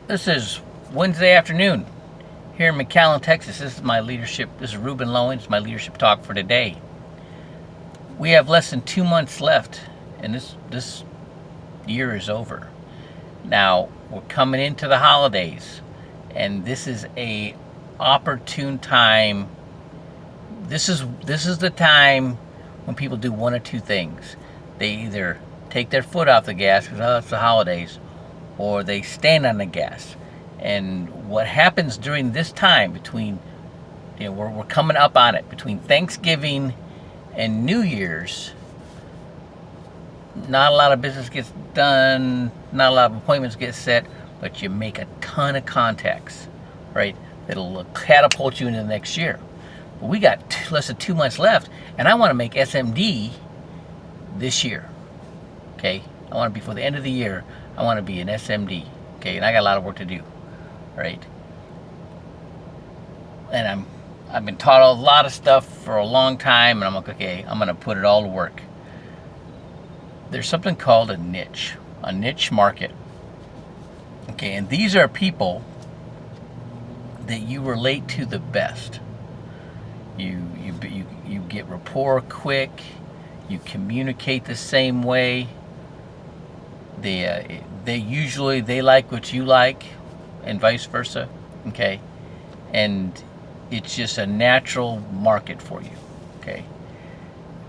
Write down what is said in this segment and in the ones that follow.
This is Wednesday afternoon here in McAllen, Texas. This is my leadership. This is Ruben Lowen. It's my leadership talk for today. We have less than 2 months left, and this year is over. Now we're coming into the holidays, and this is a opportune time. This is the time when people do one of two things. They either take their foot off the gas because it's the holidays, or they stand on the gas. And what happens during this time between, we're coming up on it, between Thanksgiving and New Year's, not a lot of business gets done, not a lot of appointments get set, but you make a ton of contacts, right? That'll catapult you into the next year. But we got less than 2 months left, and I want to make SMD this year, okay? I want to be, for the end of the year, I want to be an SMD, okay? And I got a lot of work to do, right? And I've been taught a lot of stuff for a long time, and I'm like, okay, I'm going to put it all to work. There's something called a niche market, okay? And these are people that you relate to the best. You get rapport quick. You communicate the same way. They usually like what you like, and vice versa, okay? And it's just a natural market for you, okay?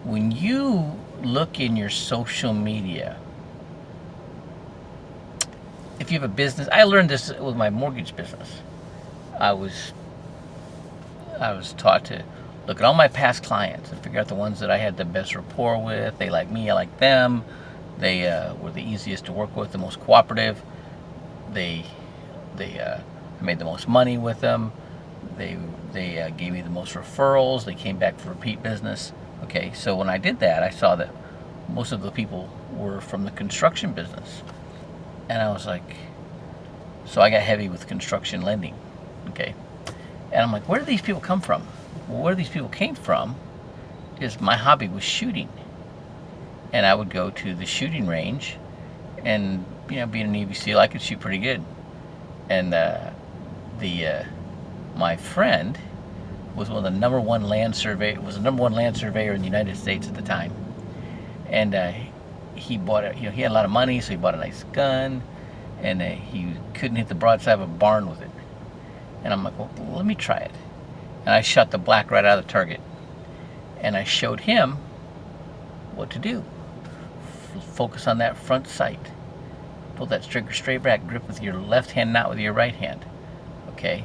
When you look in your social media, if you have a business, I learned this with my mortgage business. I was taught to look at all my past clients and figure out the ones that I had the best rapport with. They like me, I like them. They were the easiest to work with, the most cooperative. I made the most money with them. They gave me the most referrals. They came back for repeat business. Okay, so when I did that, I saw that most of the people were from the construction business. And I was like, so I got heavy with construction lending. Okay, and I'm like, where do these people come from? Well, where these people came from is my hobby was shooting. And I would go to the shooting range, and being a Navy SEAL, I could shoot pretty good. And my friend was one of the number one land surveyor in the United States at the time. And he bought it. He had a lot of money, so he bought a nice gun, and he couldn't hit the broadside of a barn with it. And I'm like, well, let me try it. And I shot the black right out of the target, and I showed him what to do. Focus on that front sight. Pull that trigger straight back. Grip with your left hand, not with your right hand. Okay?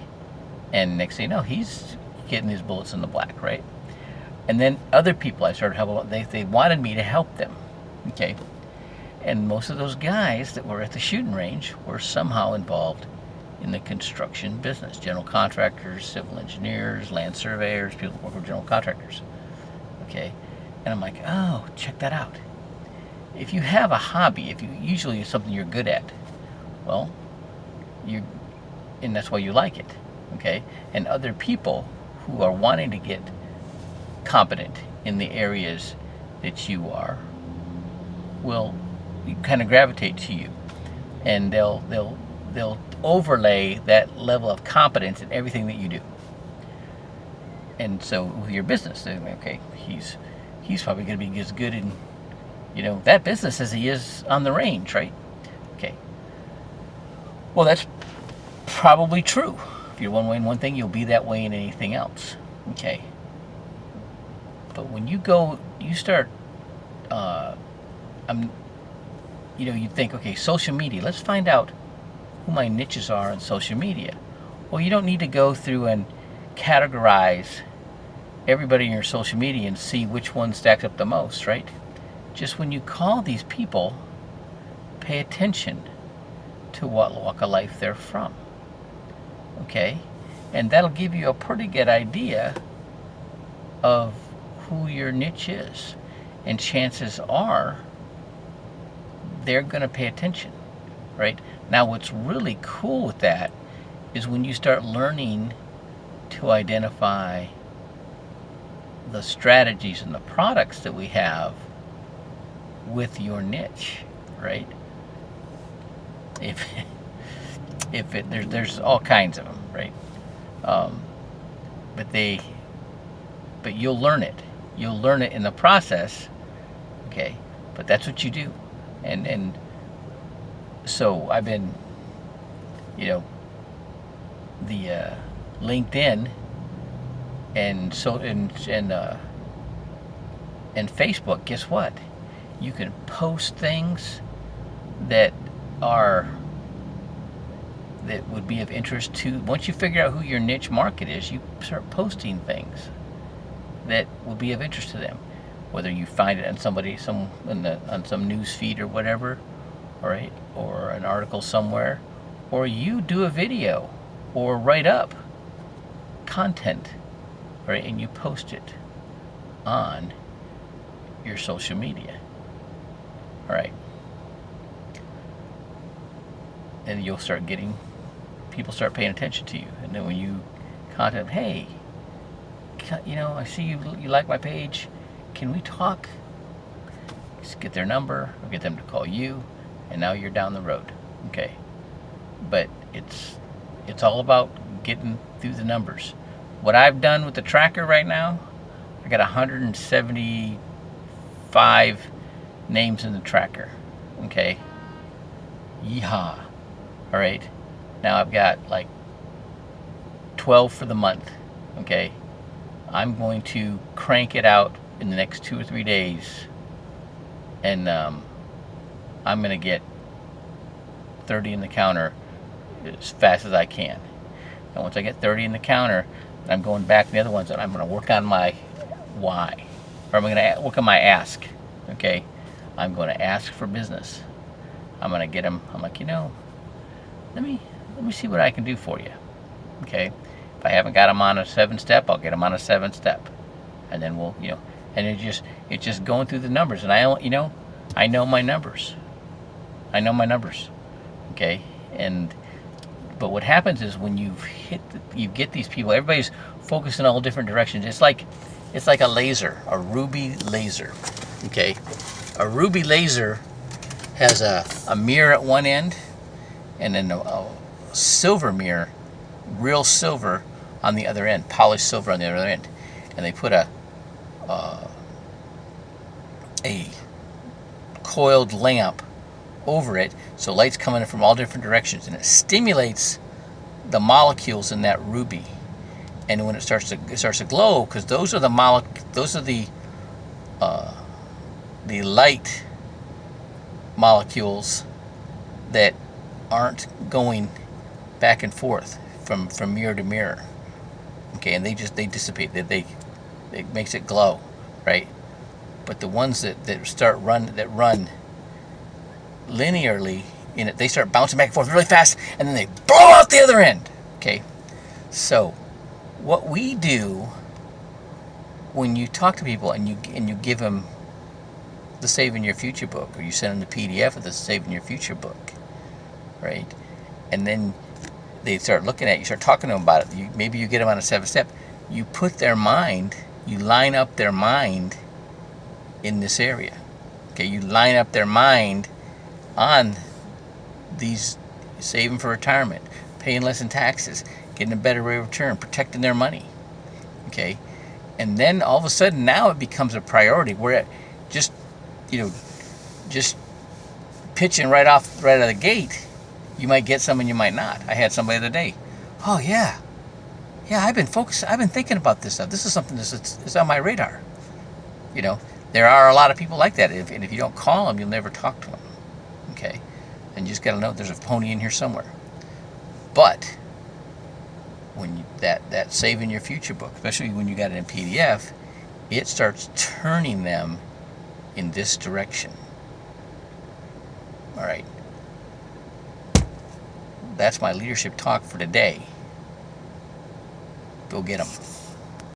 And next thing you know, he's getting his bullets in the black, right? And then other people I started helping, they wanted me to help them. Okay? And most of those guys that were at the shooting range were somehow involved in the construction business. General contractors, civil engineers, land surveyors, people who work with general contractors. Okay? And I'm like, oh, check that out. If you have a hobby, usually it's something you're good at, well, and that's why you like it, okay? And other people who are wanting to get competent in the areas that you are will kind of gravitate to you, and they'll overlay that level of competence in everything that you do. And so with your business, they're like, okay, he's probably going to be as good in that business as he is on the range, right? Okay. Well, that's probably true. If you're one way in one thing, you'll be that way in anything else. Okay. But when you start, you think, okay, social media, let's find out who my niches are on social media. Well, you don't need to go through and categorize everybody in your social media and see which one stacks up the most, right? Just when you call these people, pay attention to what walk of life they're from, okay? And that'll give you a pretty good idea of who your niche is. And chances are they're going to pay attention, right? Now, what's really cool with that is when you start learning to identify the strategies and the products that we have with your niche, right? if it there's all kinds of them, right? Um, but you'll learn it. You'll learn it in the process, okay? But that's what you do, and so I've been, you know, the LinkedIn and Facebook. Guess what? You can post things that would be of interest to. Once you figure out who your niche market is, you start posting things that will be of interest to them. Whether you find it on on some news feed or whatever, all right, or an article somewhere, or you do a video or write up content, right, and you post it on your social media. All right. And you'll start getting people start paying attention to you. And then when you contact, hey, I see you like my page. Can we talk? Just get their number or get them to call you, and now you're down the road. Okay. But it's all about getting through the numbers. What I've done with the tracker right now, I got 175 names in the tracker. Okay. Yeehaw. All right. Now I've got like 12 for the month. Okay. I'm going to crank it out in the next 2 or 3 days, and I'm going to get 30 in the counter as fast as I can. And once I get 30 in the counter, I'm going back to the other ones, and I'm going to work on my why, or I'm going to work on my ask. Okay, I'm going to ask for business. I'm going to get them. I'm like, let me see what I can do for you. Okay, if I haven't got them on a 7-step, I'll get them on a 7-step, and then we'll, and it's just going through the numbers, and I know my numbers. I know my numbers. Okay, but what happens is when you get these people, everybody's focused in all different directions. It's like a laser, a ruby laser. Okay, a ruby laser has a mirror at one end, and then a silver mirror, real silver, on the other end, polished silver on the other end, and they put a coiled lamp over it, so light's coming in from all different directions, and it stimulates the molecules in that ruby. And when it starts to glow, because those are the light molecules that aren't going back and forth from mirror to mirror. Okay, and they dissipate. It makes it glow, right? But the ones that run linearly in it, they start bouncing back and forth really fast, and then they blow out the other end. Okay, so what we do when you talk to people and you give them the Save in Your Future book, or you send them the PDF of the Save in Your Future book, right? And then they start looking at you, start talking to them about it. Maybe you get them on a 7-step. You put their mind, you line up their mind in this area. Okay, you line up their mind on these saving for retirement, paying less in taxes, getting a better rate of return, protecting their money. Okay, and then all of a sudden now it becomes a priority where just pitching right out of the gate, you might get some and you might not. I had somebody the other day. Oh yeah, I've been thinking about this stuff. This is something that's on my radar. There are a lot of people like that, and if you don't call them, you'll never talk to them. Okay, and you just got to know there's a pony in here somewhere. But when that Save in Your Future book, especially when you got it in PDF, it starts turning them in this direction. All right. That's my leadership talk for today. Go get them.